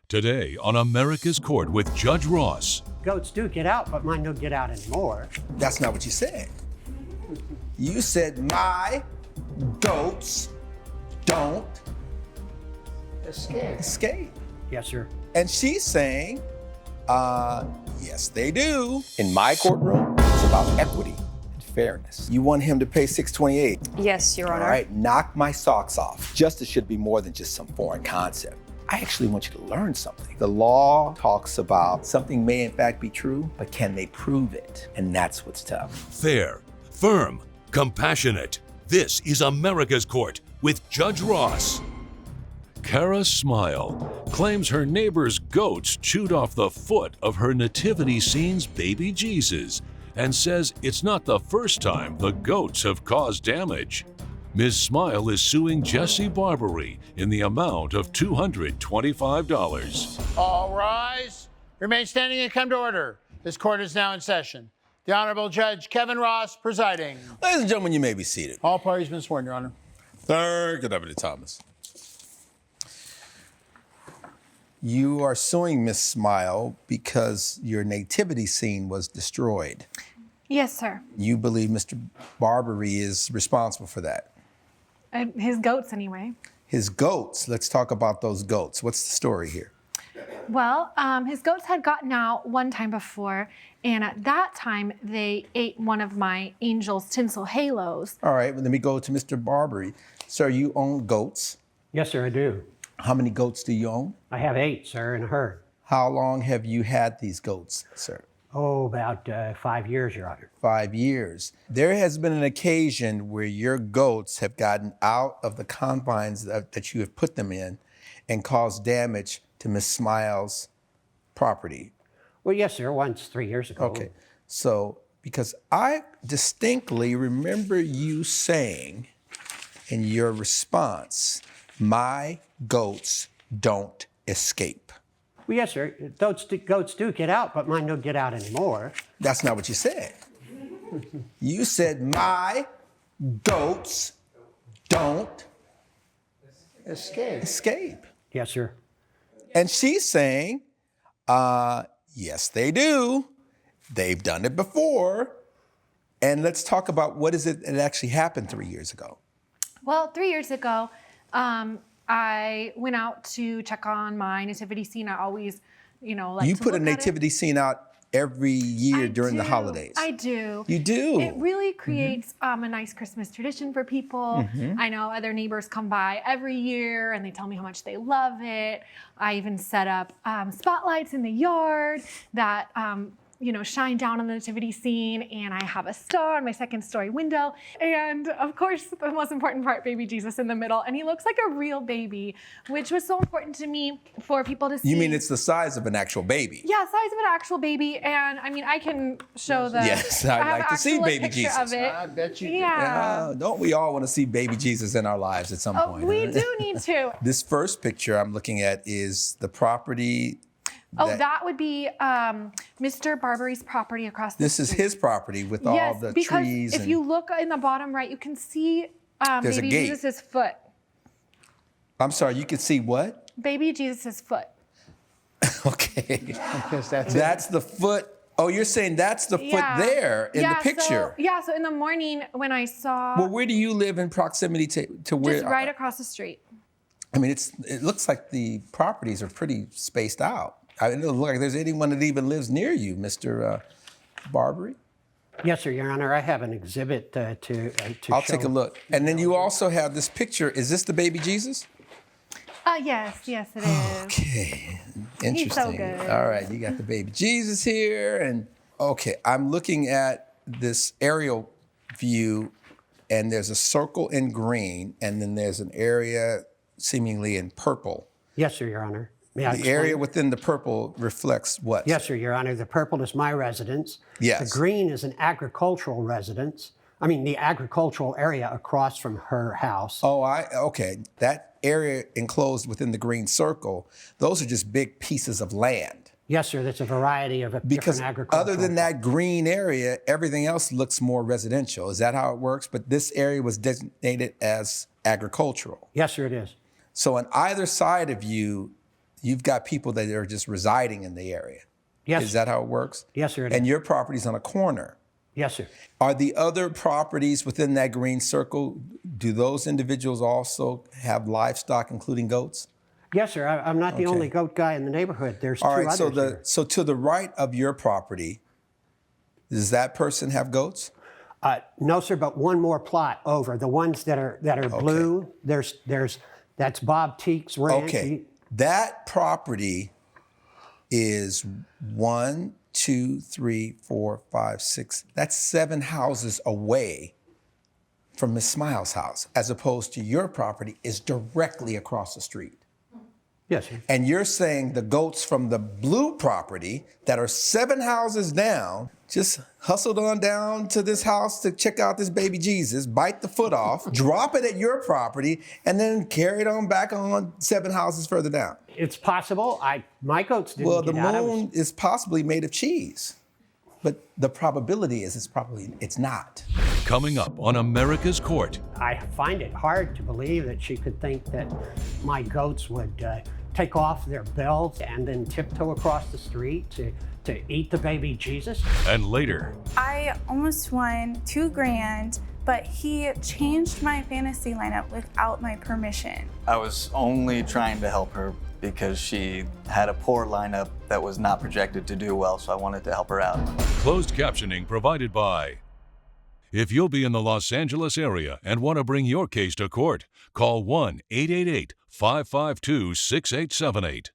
Today on America's Court with Judge Ross. Goats do get out, but mine don't get out anymore. That's not what you said. You said my goats don't escape. Yes, sir. And she's saying, yes, they do. In my courtroom, it's about equity and fairness. You want him to pay $628. Yes, Your Honor. All right, knock my socks off. Justice should be more than just some foreign concept. I actually want you to learn something. The law talks about something may in fact be true, but can they prove it? And that's what's tough. Fair, firm, compassionate. This is America's Court with Judge Ross. Kara Smile claims her neighbor's goats chewed off the foot of her nativity scene's baby Jesus and says it's not the first time the goats have caused damage. Ms. Smile is suing Jesse Barbary in the amount of $225. All rise. Remain standing and come to order. This court is now in session. The Honorable Judge Kevin Ross presiding. Ladies and gentlemen, you may be seated. All parties been sworn, Your Honor. Thank you, Deputy Thomas. You are suing Miss Smile because your nativity scene was destroyed. Yes, sir. You believe Mr. Barbary is responsible for that. His goats, anyway. His goats. Let's talk about those goats. What's the story here? Well, his goats had gotten out one time before, and at that time, they ate one of my angel's tinsel halos. All right, well, let me go to Mr. Barbary. Sir, you own goats. Yes, sir, I do. How many goats do you own? I have 8, sir, in a herd. How long have you had these goats, sir? Oh, about 5 years, Your Honor. 5 years. There has been an occasion where your goats have gotten out of the confines that you have put them in and caused damage to Miss Smile's property. Well, yes, sir, once 3 years ago. Okay, so because I distinctly remember you saying in your response, my goats don't escape. Well, yes, sir, goats do get out, but mine don't get out anymore. That's not what you said. You said my goats don't escape. Yes, sir. And she's saying, yes, they do. They've done it before. And let's talk about what is it that actually happened 3 years ago. Well, 3 years ago, I went out to check on my nativity scene. I always, like You to put a look at it. nativity scene out every year during the do. holidays. I do. You do? It really creates a nice Christmas tradition for people. I know other neighbors come by every year and they tell me how much they love it. I even set up spotlights in the yard that shine down on the nativity scene, and I have a star on my second story window. And of course, the most important part, baby Jesus in the middle. And he looks like a real baby, which was so important to me for people to see. You mean it's the size of an actual baby? Yeah, size of an actual baby. And I mean, I can show the. Yes, I I'd have like to see actual baby picture Jesus. Of it. I bet you do. Yeah. Don't we all want to see baby Jesus in our lives at some point? We huh? do need to. This first picture I'm looking at is the property. That would be Mr. Barbary's property across the This street. is his property with all the because trees. if you look in the bottom right, you can see There's a baby gate. Jesus' foot. I'm sorry, you can see what? Baby Jesus' foot. Okay. Because That's the foot. Oh, you're saying that's the foot there in the picture. So in the morning when I saw Well, where do you live in proximity to where? just right across the street. I mean, it looks like the properties are pretty spaced out. It doesn't look like there's anyone that even lives near you, Mr. Barbary. Yes, sir, Your Honor, I have an exhibit to I'll show. take a look. And then you also have this picture. Is this the baby Jesus? Yes, it is. Okay, interesting. He's so good. All right, you got the baby Jesus here, and okay, I'm looking at this aerial view, and there's a circle in green, and then there's an area seemingly in purple. Yes, sir, Your Honor. May I The explain? area within the purple reflects what? Yes, sir, Your Honor. The purple is my residence. Yes. The green is an agricultural residence. I mean, the agricultural area across from her house. Oh, okay. That area enclosed within the green circle, those are just big pieces of land. Yes, sir. That's a variety of Because different agricultural. other than that green area, everything else looks more residential. Is that how it works? But this area was designated as agricultural. Yes, sir, it is. So on either side of you you've got people that are just residing in the area. Yes. Is that how it works? Yes, sir. And your property's on a corner. Yes, sir. Are the other properties within that green circle, do those individuals also have livestock, including goats? Yes, sir. I'm not the only goat guy in the neighborhood. There's two others here. So to the right of your property, does that person have goats? No, sir, but one more plot over. The ones that are blue, that's Bob Teague's ranch. Okay. That property is 1, 2, 3, 4, 5, 6. That's 7 houses away from Miss Smiles' house, as opposed to your property is directly across the street. Yes, sir. And you're saying the goats from the blue property that are 7 houses down just hustled on down to this house to check out this baby Jesus, bite the foot off, drop it at your property, and then carry it on back on 7 houses further down. It's possible. My goats didn't Well, get the out. moon is possibly made of cheese, but the probability is it's not. Coming up on America's Court. I find it hard to believe that she could think that my goats would take off their bells and then tiptoe across the street to eat the baby Jesus. And later, I almost won $2,000, but he changed my fantasy lineup without my permission. I was only trying to help her because she had a poor lineup that was not projected to do well, so I wanted to help her out. closed captioning provided by. If you'll be in the Los Angeles area and want to bring your case to court, call 1-888-552-6878.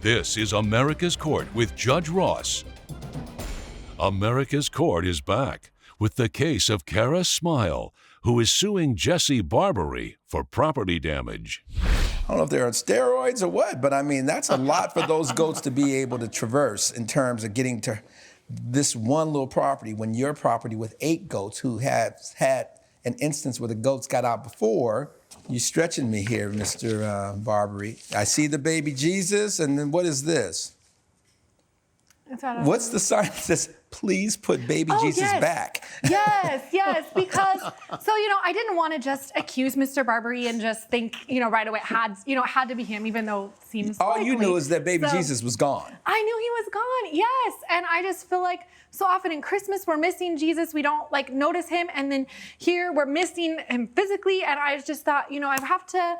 This is America's Court with Judge Ross. America's Court is back with the case of Kara Smile, who is suing Jesse Barbary for property damage. I don't know if they're on steroids or what, but I mean, that's a lot for those goats to be able to traverse in terms of getting to this one little property, when your property with 8 goats who has had an instance where the goats got out before. You're stretching me here, Mr. Barbary. I see the baby Jesus, and then what is this? What's the sign that says, please put baby Jesus back? Yes, because, so, I didn't want to just accuse Mr. Barbary and just think, right away it had to be him, even though it seems All likely. you knew is that baby Jesus was gone. I knew he was gone, yes. And I just feel like so often in Christmas, we're missing Jesus. We don't notice him. And then here we're missing him physically. And I just thought, I have to,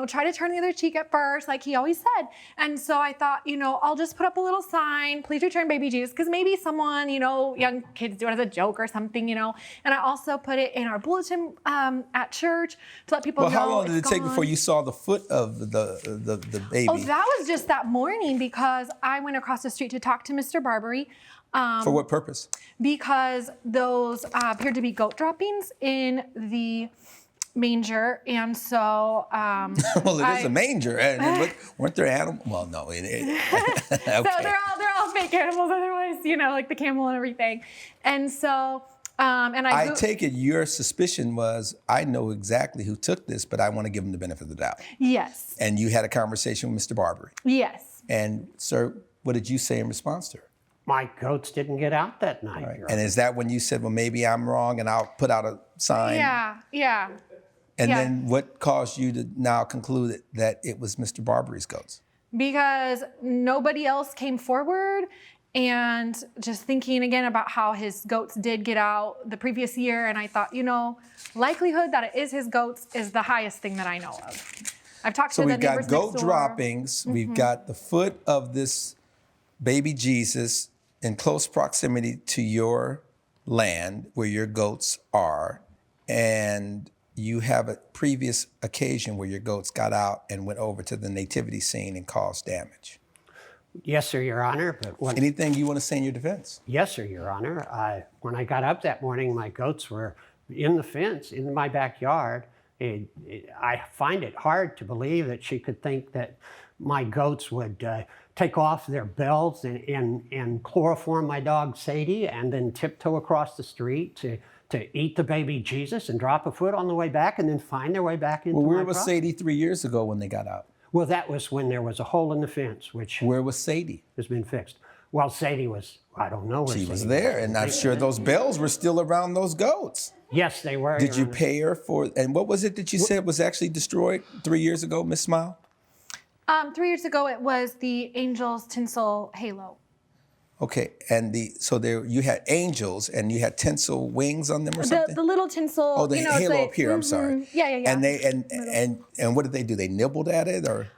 try to turn the other cheek at first, like he always said. And so I thought, I'll just put up a little sign, please return baby Jesus, because maybe someone, young kids do it as a joke or something, And I also put it in our bulletin at church to let people know. Well, how long did it take before you saw the foot of the baby? Oh, that was just that morning, because I went across the street to talk to Mr. Barbary. For what purpose? Because those appeared to be goat droppings in the manger, and so well, it is a manger, and weren't there animals? Well, no. Okay. So they're all fake animals, otherwise, like the camel and everything. And so, and I take it your suspicion was, I know exactly who took this, but I want to give him the benefit of the doubt. Yes. And you had a conversation with Mr. Barbary. Yes. And sir, what did you say in response to her? My goats didn't get out that night. Right. And is that when you said, well, maybe I'm wrong and I'll put out a sign? Yeah. And then what caused you to now conclude that it was Mr. Barbary's goats? Because nobody else came forward, and just thinking again about how his goats did get out the previous year, and I thought, likelihood that it is his goats is the highest thing that I know of. I've talked to the neighbors next door. So we've got goat droppings. Mm-hmm. We've got the foot of this baby Jesus in close proximity to your land where your goats are, and you have a previous occasion where your goats got out and went over to the nativity scene and caused damage. Yes, sir, Your Honor. But anything you want to say in your defense? Yes, sir, Your Honor. When I got up that morning, my goats were in the fence in my backyard. I find it hard to believe that she could think that my goats would take off their bells and chloroform my dog Sadie and then tiptoe across the street to eat the baby Jesus and drop a foot on the way back and then find their way back into my property. Where was Sadie 3 years ago when they got out? Well, that was when there was a hole in the fence, which... Where was Sadie? Has been fixed. Well, Sadie was, I don't know where she Sadie was there, and I'm sure those bells were still around those goats. Yes, they were. Did you pay her for, and what was it that you said was actually destroyed 3 years ago, Miss Smile? 3 years ago, it was the Angels tinsel halo. Okay, and you had angels and you had tinsel wings on them or something? The little tinsel. Oh, the halo up here. I'm sorry. Yeah. And what did they do? They nibbled at it, or?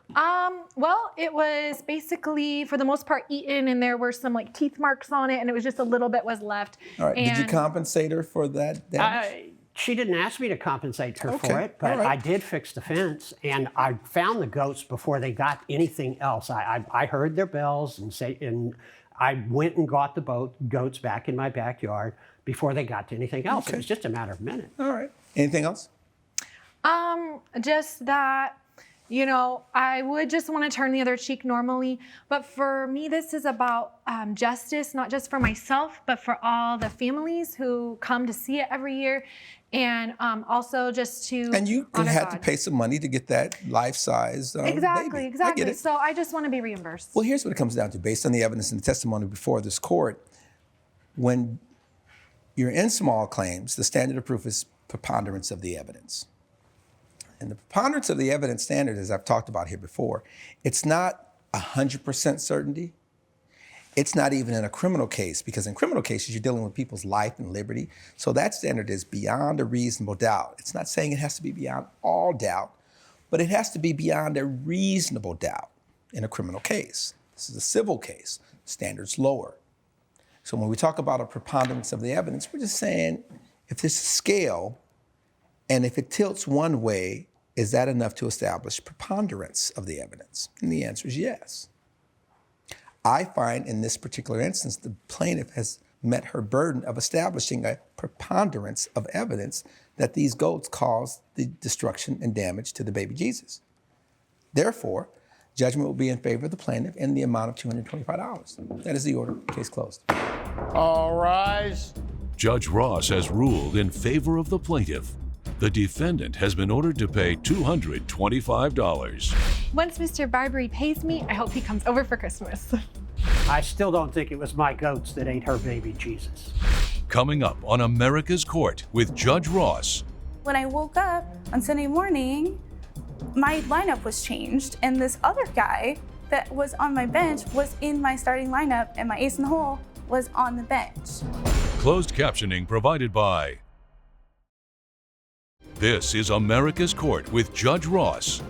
Well, it was basically for the most part eaten, and there were some like teeth marks on it, and it was just a little bit was left. All right. Did you compensate her for that damage? She didn't ask me to compensate her for Okay, it, but all right. I did fix the fence, and I found the goats before they got anything else. I heard their bells, and I went and got the goats back in my backyard before they got to anything else. Okay. It was just a matter of minutes. All right. Anything else? Just that, I would just want to turn the other cheek normally. But for me, this is about justice, not just for myself, but for all the families who come to see it every year. And also just to And you honor had God. to pay some money to get that life-size Exactly. baby. I get it. So I just want to be reimbursed. Well, here's what it comes down to. Based on the evidence and the testimony before this court, when you're in small claims, the standard of proof is preponderance of the evidence. And the preponderance of the evidence standard, as I've talked about here before, it's not 100% certainty. It's not even in a criminal case, because in criminal cases, you're dealing with people's life and liberty. So that standard is beyond a reasonable doubt. It's not saying it has to be beyond all doubt, but it has to be beyond a reasonable doubt in a criminal case. This is a civil case. Standard's lower. So when we talk about a preponderance of the evidence, we're just saying if there's a scale and if it tilts one way, is that enough to establish preponderance of the evidence? And the answer is yes. I find in this particular instance, the plaintiff has met her burden of establishing a preponderance of evidence that these goats caused the destruction and damage to the baby Jesus. Therefore, judgment will be in favor of the plaintiff in the amount of $225. That is the order. Case closed. All rise. Judge Ross has ruled in favor of the plaintiff. The defendant has been ordered to pay $225. Once Mr. Barbary pays me, I hope he comes over for Christmas. I still don't think it was my goats that ate her baby Jesus. Coming up on America's Court with Judge Ross. When I woke up on Sunday morning, my lineup was changed, and this other guy that was on my bench was in my starting lineup, and my ace in the hole was on the bench. Closed captioning provided by. This is America's Court with Judge Ross.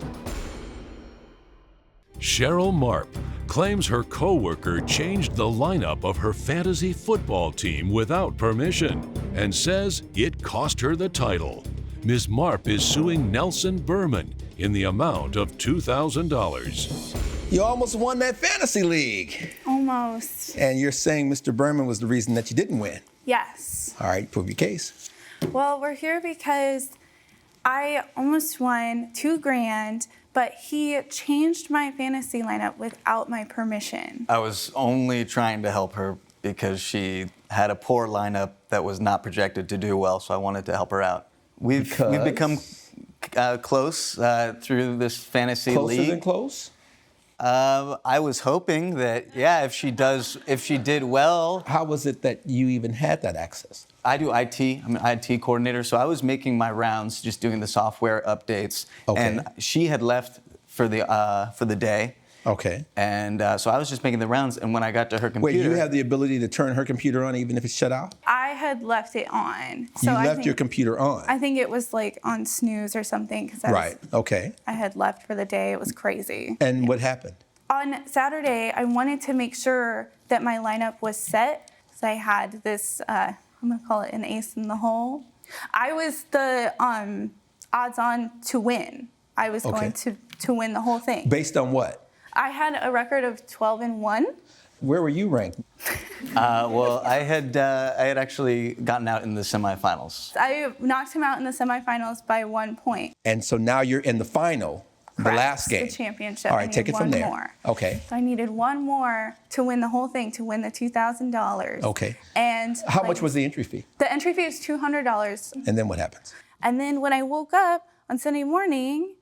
Cheryl Marp claims her coworker changed the lineup of her fantasy football team without permission and says it cost her the title. Ms. Marp is suing Nelson Berman in the amount of $2,000. You almost won that fantasy league. Almost. And you're saying Mr. Berman was the reason that you didn't win. Yes. All right, prove your case. Well, we're here because I almost won $2,000, but he changed my fantasy lineup without my permission. I was only trying to help her because she had a poor lineup that was not projected to do well, so I wanted to help her out. We've become close through this fantasy league. Closer than close? I was hoping that, if she did well. How was it that you even had that access? I do IT. I'm an IT coordinator, so I was making my rounds, just doing the software updates. Okay. And she had left for the day. Okay. And so I was just making the rounds, and when I got to her computer. Wait, you have the ability to turn her computer on even if it's shut out? I had left it on. You left your computer on? I think it was like on snooze or something. Right, okay. I had left for the day. It was crazy. And what happened? On Saturday, I wanted to make sure that my lineup was set. So I had this, I'm gonna call it an ace in the hole. I was the odds on to win. I was going to win the whole thing. Based on what? I had a record of 12-1. Where were you ranked? Well, I had actually gotten out in the semifinals. I knocked him out in the semifinals by 1 point. And so now you're in the final, Correct. the last game. The championship. All right, take it from there. More. Okay. So I needed one more to win the whole thing, to win the $2,000. Okay. And how much was the entry fee? The entry fee was $200. And then what happens? And then when I woke up on Sunday morning,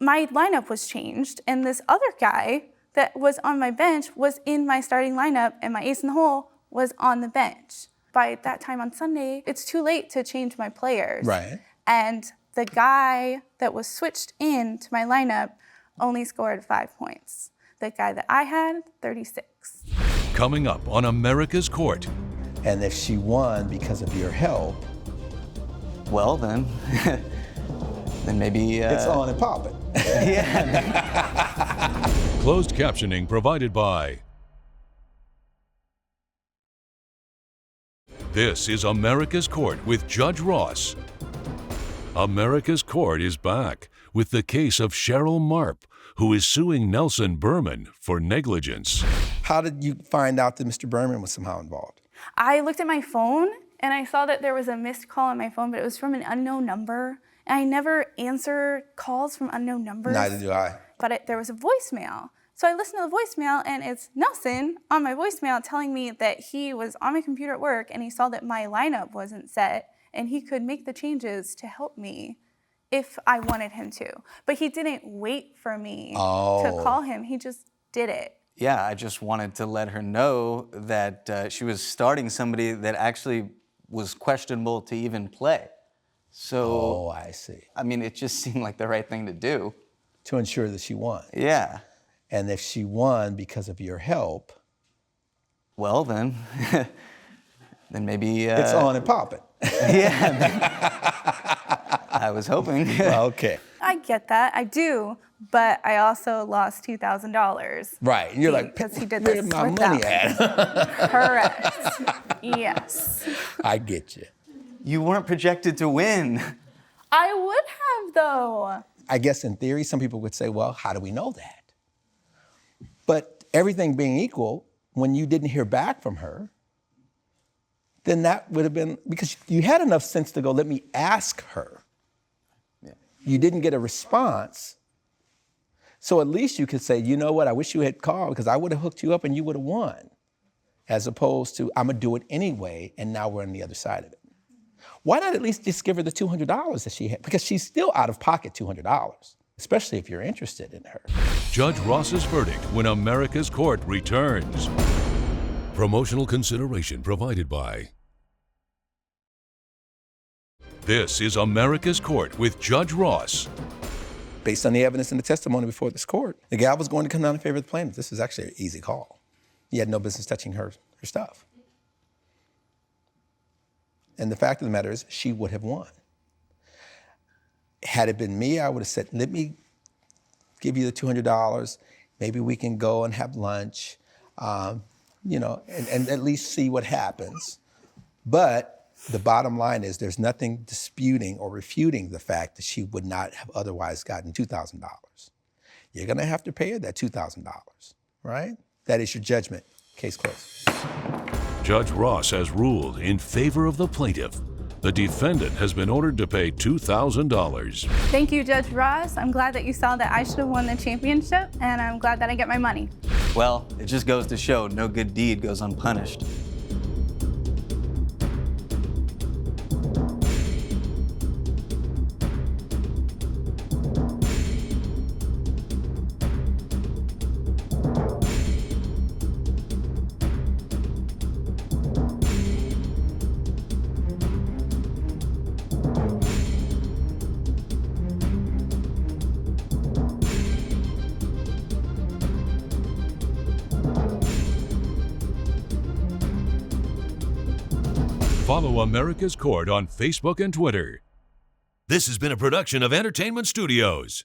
my lineup was changed, and this other guy that was on my bench was in my starting lineup, and my ace in the hole was on the bench. By that time on Sunday, it's too late to change my players. Right. And the guy that was switched in to my lineup only scored 5 points. The guy that I had, 36. Coming up on America's Court. And if she won because of your help, well, then maybe... it's on and popping. Yeah. Closed captioning provided by... This is America's Court with Judge Ross. America's Court is back with the case of Cheryl Marp, who is suing Nelson Berman for negligence. How did you find out that Mr. Berman was somehow involved? I looked at my phone and I saw that there was a missed call on my phone, but it was from an unknown number. And I never answer calls from unknown numbers. Neither do I. But there was a voicemail. So I listened to the voicemail, and it's Nelson on my voicemail telling me that he was on my computer at work and he saw that my lineup wasn't set and he could make the changes to help me if I wanted him to. But he didn't wait for me to call him. He just did it. Yeah, I just wanted to let her know that she was starting somebody that actually was questionable to even play. So, I see. I mean, it just seemed like the right thing to do. To ensure that she won. Yeah. And if she won because of your help, well, then maybe... it's on and popping. Yeah. I was hoping. Okay. I get that, I do, but I also lost $2,000. Right, and you're like, because he did where's this my without money at? Correct. Yes. I get you. You weren't projected to win. I would have, though. I guess in theory, some people would say, well, how do we know that? But everything being equal, when you didn't hear back from her, then that would have been, because you had enough sense to go, let me ask her. Yeah. You didn't get a response. So at least you could say, you know what, I wish you had called because I would have hooked you up and you would have won. As opposed to, I'm gonna do it anyway, and now we're on the other side of it. Why not at least just give her the $200 that she had? Because she's still out of pocket $200, especially if you're interested in her. Judge Ross's verdict when America's Court returns. Promotional consideration provided by... This is America's Court with Judge Ross. Based on the evidence and the testimony before this court, the gal was going to come down in favor of the plaintiff. This is actually an easy call. He had no business touching her stuff. And the fact of the matter is, she would have won. Had it been me, I would have said, let me give you the $200. Maybe we can go and have lunch, and at least see what happens. But the bottom line is there's nothing disputing or refuting the fact that she would not have otherwise gotten $2,000. You're gonna have to pay her that $2,000, right? That is your judgment. Case closed. Judge Ross has ruled in favor of the plaintiff. The defendant has been ordered to pay $2,000. Thank you, Judge Ross. I'm glad that you saw that I should have won the championship, and I'm glad that I get my money. Well, it just goes to show no good deed goes unpunished. Follow America's Court on Facebook and Twitter. This has been a production of Entertainment Studios.